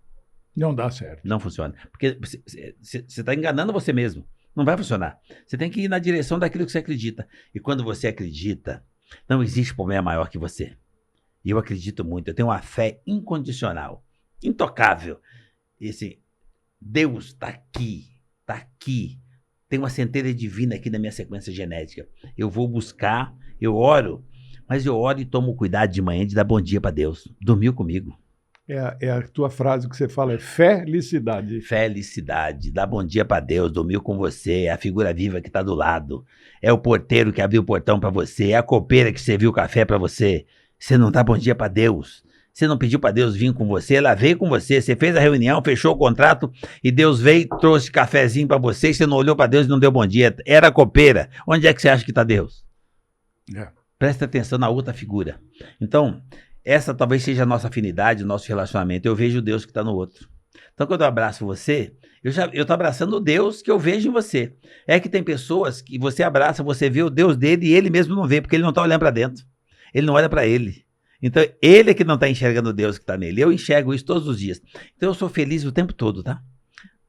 Não dá certo. Não funciona. Porque você está enganando você mesmo. Não vai funcionar. Você tem que ir na direção daquilo que você acredita. E quando você acredita, não existe problema maior que você. E eu acredito muito. Eu tenho uma fé incondicional, intocável. E assim, Deus está aqui. Está aqui. Tem uma centelha divina aqui na minha sequência genética. Eu vou buscar, eu oro, mas eu oro e tomo cuidado de manhã de dar bom dia para Deus. Dormiu comigo. É a tua frase que você fala, é felicidade. Felicidade, dá bom dia para Deus, dormiu com você, é a figura viva que está do lado, é o porteiro que abriu o portão para você, é a copeira que serviu o café para você. Você não dá bom dia para Deus, você não pediu para Deus vir com você, ela veio com você, você fez a reunião, fechou o contrato e Deus veio, trouxe cafezinho para você e você não olhou para Deus e não deu bom dia, era a copeira. Onde é que você acha que está Deus? Presta atenção na outra figura. Então, essa talvez seja a nossa afinidade, o nosso relacionamento. Eu vejo o Deus que está no outro. Então, quando eu abraço você, eu estou abraçando o Deus que eu vejo em você. É que tem pessoas que você abraça, você vê o Deus dele e ele mesmo não vê, porque ele não está olhando para dentro. Ele não olha para ele. Então, ele é que não está enxergando o Deus que está nele. Eu enxergo isso todos os dias. Então, eu sou feliz o tempo todo, tá?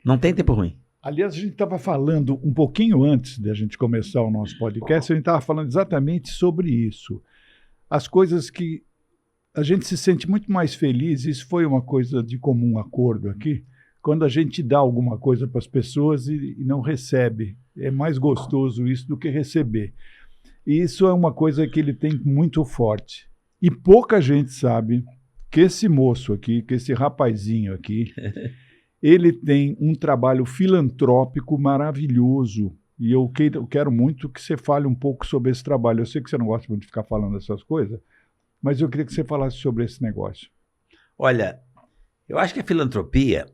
Não tem tempo ruim. Aliás, a gente estava falando um pouquinho antes de a gente começar o nosso podcast, a gente estava falando exatamente sobre isso. As coisas que a gente se sente muito mais feliz, isso foi uma coisa de comum acordo aqui, quando a gente dá alguma coisa para as pessoas e não recebe. É mais gostoso isso do que receber. E isso é uma coisa que ele tem muito forte. E pouca gente sabe que esse moço aqui, que esse rapazinho aqui, ele tem um trabalho filantrópico maravilhoso. E eu quero muito que você fale um pouco sobre esse trabalho. Eu sei que você não gosta muito de ficar falando essas coisas, mas eu queria que você falasse sobre esse negócio. Olha, eu acho que a filantropia,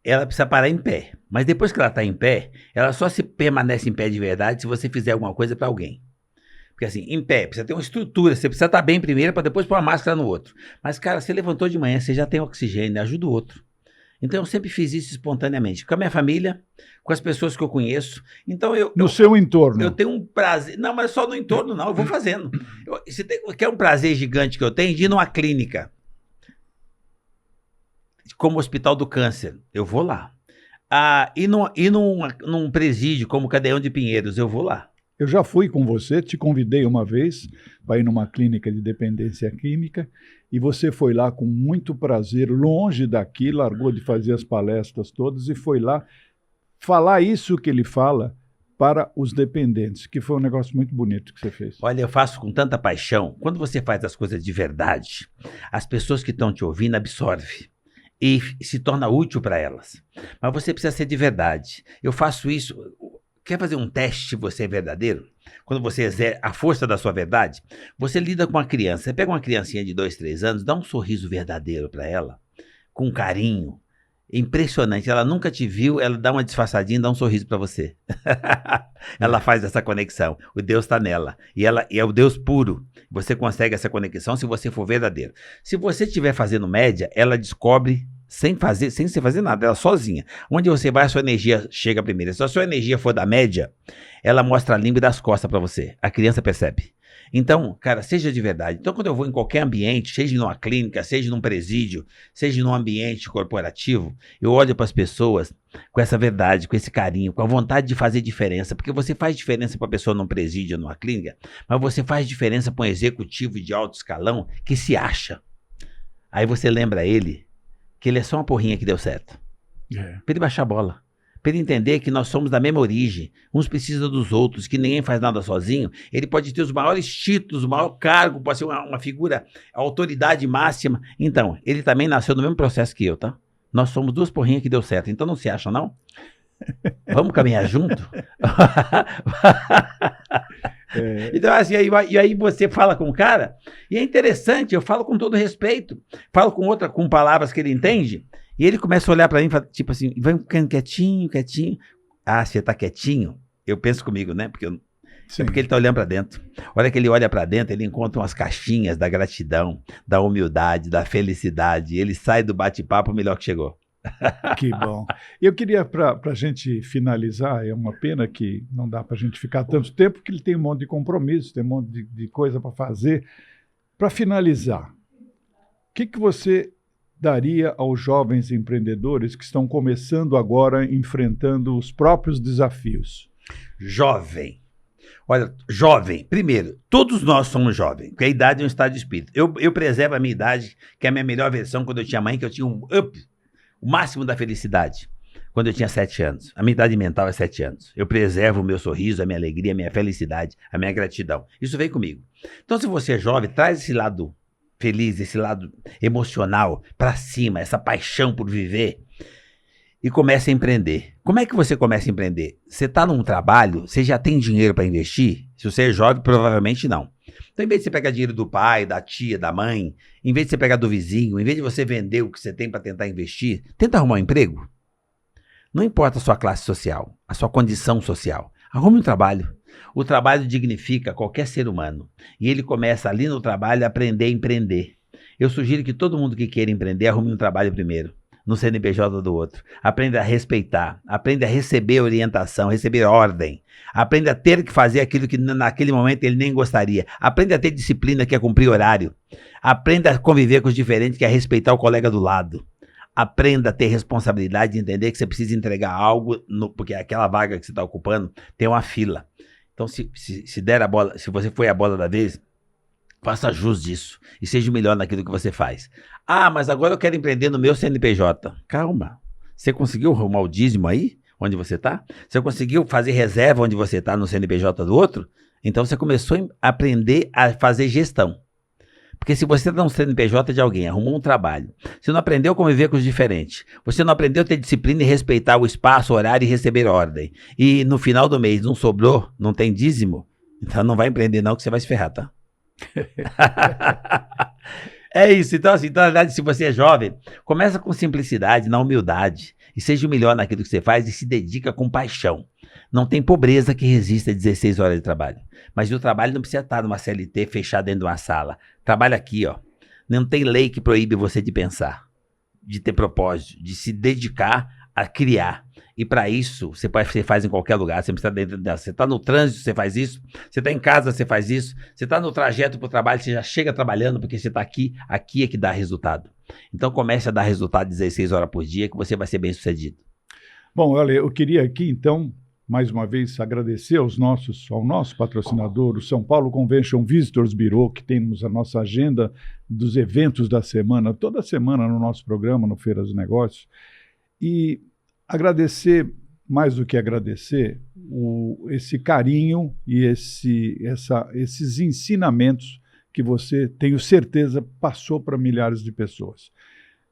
ela precisa parar em pé. Mas depois que ela está em pé, ela só se permanece em pé de verdade se você fizer alguma coisa para alguém. Porque assim, em pé, precisa ter uma estrutura, você precisa estar bem primeiro para depois pôr uma máscara no outro. Mas, cara, você levantou de manhã, você já tem oxigênio, ajuda o outro. Então eu sempre fiz isso espontaneamente, com a minha família, com as pessoas que eu conheço. Então no seu entorno. Eu tenho um prazer, não, mas só no entorno não, eu vou fazendo. Quer um prazer gigante que eu tenho de ir numa clínica, como o Hospital do Câncer, eu vou lá. Ir num presídio como o Cadeão de Pinheiros, eu vou lá. Eu já fui com você, te convidei uma vez para ir numa clínica de dependência química e você foi lá com muito prazer, longe daqui, largou de fazer as palestras todas e foi lá falar isso que ele fala para os dependentes, que foi um negócio muito bonito que você fez. Olha, eu faço com tanta paixão. Quando você faz as coisas de verdade, as pessoas que estão te ouvindo absorvem e se torna útil para elas. Mas você precisa ser de verdade. Eu faço isso. Quer fazer um teste se você é verdadeiro? Quando você exerce a força da sua verdade, você lida com uma criança. Você pega uma criancinha de 2, 3 anos, dá um sorriso verdadeiro para ela, com carinho. Impressionante. Ela nunca te viu, ela dá uma disfarçadinha e dá um sorriso para você. Ela faz essa conexão. O Deus está nela. E é o Deus puro. Você consegue essa conexão se você for verdadeiro. Se você estiver fazendo média, ela descobre sem você fazer nada, ela sozinha. Onde você vai, a sua energia chega primeiro. Se a sua energia for da média, ela mostra a língua das costas para você. A criança percebe. Então, cara, seja de verdade. Então, quando eu vou em qualquer ambiente, seja numa clínica, seja num presídio, seja num ambiente corporativo, eu olho para as pessoas com essa verdade, com esse carinho, com a vontade de fazer diferença. Porque você faz diferença para a pessoa num presídio, numa clínica, mas você faz diferença para um executivo de alto escalão que se acha. Aí você lembra ele que ele é só uma porrinha que deu certo. Para ele baixar a bola. Para ele entender que nós somos da mesma origem. Uns precisam dos outros, que ninguém faz nada sozinho. Ele pode ter os maiores títulos, o maior cargo, pode ser uma figura, a autoridade máxima. Então, ele também nasceu no mesmo processo que eu, tá? Nós somos 2 porrinhas que deu certo. Então não se acha, não? Vamos caminhar junto? Então, assim, aí você fala com o cara, e é interessante, eu falo com todo respeito, falo com palavras que ele entende, e ele começa a olhar pra mim, tipo assim, vai ficando quietinho. Ah, você tá quietinho? Eu penso comigo, né? Porque ele tá olhando pra dentro. A hora que ele olha pra dentro, ele encontra umas caixinhas da gratidão, da humildade, da felicidade, ele sai do bate-papo melhor que chegou. Que bom. Eu queria, para a gente finalizar, é uma pena que não dá para a gente ficar tanto tempo, porque ele tem um monte de compromissos, tem um monte de coisa para fazer. Para finalizar, o que você daria aos jovens empreendedores que estão começando agora, enfrentando os próprios desafios? Jovem. Olha, jovem, primeiro, todos nós somos jovens, porque a idade é um estado de espírito. Eu preservo a minha idade, que é a minha melhor versão quando eu tinha mãe, que eu tinha um up, o máximo da felicidade, quando eu tinha 7 anos. A minha idade mental é 7 anos. Eu preservo o meu sorriso, a minha alegria, a minha felicidade, a minha gratidão. Isso vem comigo. Então, se você é jovem, traz esse lado feliz, esse lado emocional para cima, essa paixão por viver e comece a empreender. Como é que você começa a empreender? Você está num trabalho, você já tem dinheiro para investir? Se você é jovem, provavelmente não. Então, em vez de você pegar dinheiro do pai, da tia, da mãe, em vez de você pegar do vizinho, em vez de você vender o que você tem para tentar investir, tenta arrumar um emprego. Não importa a sua classe social, a sua condição social. Arrume um trabalho. O trabalho dignifica qualquer ser humano. E ele começa ali no trabalho a aprender a empreender. Eu sugiro que todo mundo que queira empreender, arrume um trabalho primeiro, no CNPJ do outro. Aprenda a respeitar, aprenda a receber orientação, receber ordem. Aprenda a ter que fazer aquilo que naquele momento ele nem gostaria. Aprenda a ter disciplina, que é cumprir horário. Aprenda a conviver com os diferentes, que é respeitar o colega do lado. Aprenda a ter responsabilidade de entender que você precisa entregar algo, porque aquela vaga que você está ocupando tem uma fila. Então, se der a bola, se você foi a bola da vez, faça jus disso e seja o melhor naquilo que você faz. Ah, mas agora eu quero empreender no meu CNPJ. Calma. Você conseguiu arrumar o dízimo aí, onde você está? Você conseguiu fazer reserva onde você está no CNPJ do outro? Então você começou a aprender a fazer gestão. Porque se você está no CNPJ de alguém, arrumou um trabalho, você não aprendeu a conviver com os diferentes, você não aprendeu a ter disciplina e respeitar o espaço, o horário e receber ordem, e no final do mês não sobrou, não tem dízimo, então não vai empreender não que você vai se ferrar, tá? É isso, então assim, na verdade, se você é jovem, começa com simplicidade, na humildade, e seja o melhor naquilo que você faz e se dedica com paixão. Não tem pobreza que resista a 16 horas de trabalho. Mas o trabalho não precisa estar numa CLT fechada dentro de uma sala. Trabalha aqui, ó. Não tem lei que proíbe você de pensar, de ter propósito, de se dedicar a criar. E para isso, você faz em qualquer lugar, você não precisa dentro dela. Você está no trânsito, você faz isso. Você está em casa, você faz isso. Você está no trajeto para o trabalho, você já chega trabalhando porque você está aqui. Aqui é que dá resultado. Então comece a dar resultado 16 horas por dia que você vai ser bem sucedido. Bom, olha, eu queria aqui então, mais uma vez, agradecer ao nosso patrocinador, o São Paulo Convention Visitors Bureau, que temos a nossa agenda dos eventos da semana, toda semana no nosso programa, no Feira dos Negócios. E agradecer, mais do que agradecer, esse carinho e esses ensinamentos que você, tenho certeza, passou para milhares de pessoas.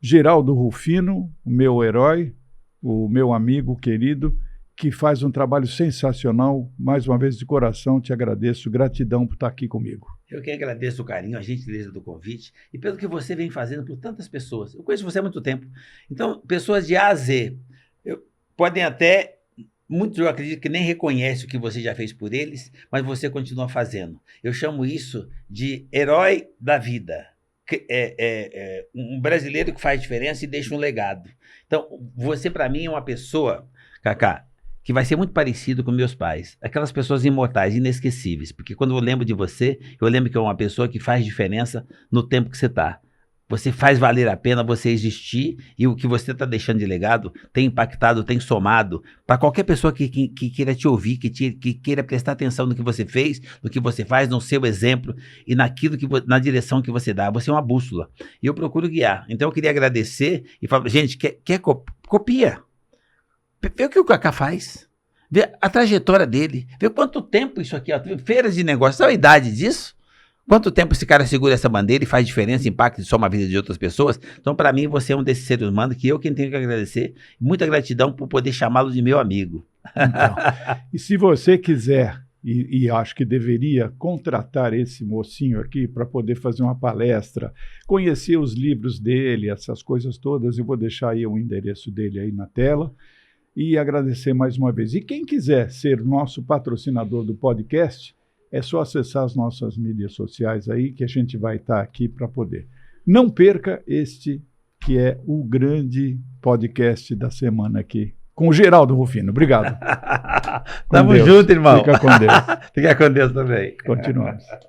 Geraldo Rufino, o meu herói, o meu amigo querido, que faz um trabalho sensacional. Mais uma vez, de coração, te agradeço. Gratidão por estar aqui comigo. Eu que agradeço o carinho, a gentileza do convite e pelo que você vem fazendo por tantas pessoas. Eu conheço você há muito tempo. Então, pessoas de A a Z, podem até, muitos eu acredito que nem reconhecem o que você já fez por eles, mas você continua fazendo. Eu chamo isso de herói da vida. Um brasileiro que faz diferença e deixa um legado. Então, você para mim é uma pessoa, Cacá, que vai ser muito parecido com meus pais. Aquelas pessoas imortais, inesquecíveis. Porque quando eu lembro de você, eu lembro que é uma pessoa que faz diferença no tempo que você está. Você faz valer a pena você existir e o que você está deixando de legado tem impactado, tem somado para qualquer pessoa que queira te ouvir, que queira prestar atenção no que você fez, no que você faz, no seu exemplo e na direção que você dá. Você é uma bússola. E eu procuro guiar. Então eu queria agradecer e falar, gente, copia. Vê o que o Cacá faz. Vê a trajetória dele. Vê quanto tempo isso aqui, ó, feiras de negócio, sabe a idade disso? Quanto tempo esse cara segura essa bandeira e faz diferença, impacta e soma a vida de outras pessoas? Então, para mim, você é um desses seres humanos que quem tenho que agradecer. Muita gratidão por poder chamá-lo de meu amigo. Então, e se você quiser, e acho que deveria contratar esse mocinho aqui para poder fazer uma palestra, conhecer os livros dele, essas coisas todas, eu vou deixar aí o endereço dele aí na tela. E agradecer mais uma vez. E quem quiser ser nosso patrocinador do podcast, é só acessar as nossas mídias sociais aí, que a gente vai estar aqui para poder. Não perca este, que é o grande podcast da semana aqui, com o Geraldo Rufino. Obrigado. Tamo junto, irmão. Fica com Deus. Fica com Deus também. Continuamos.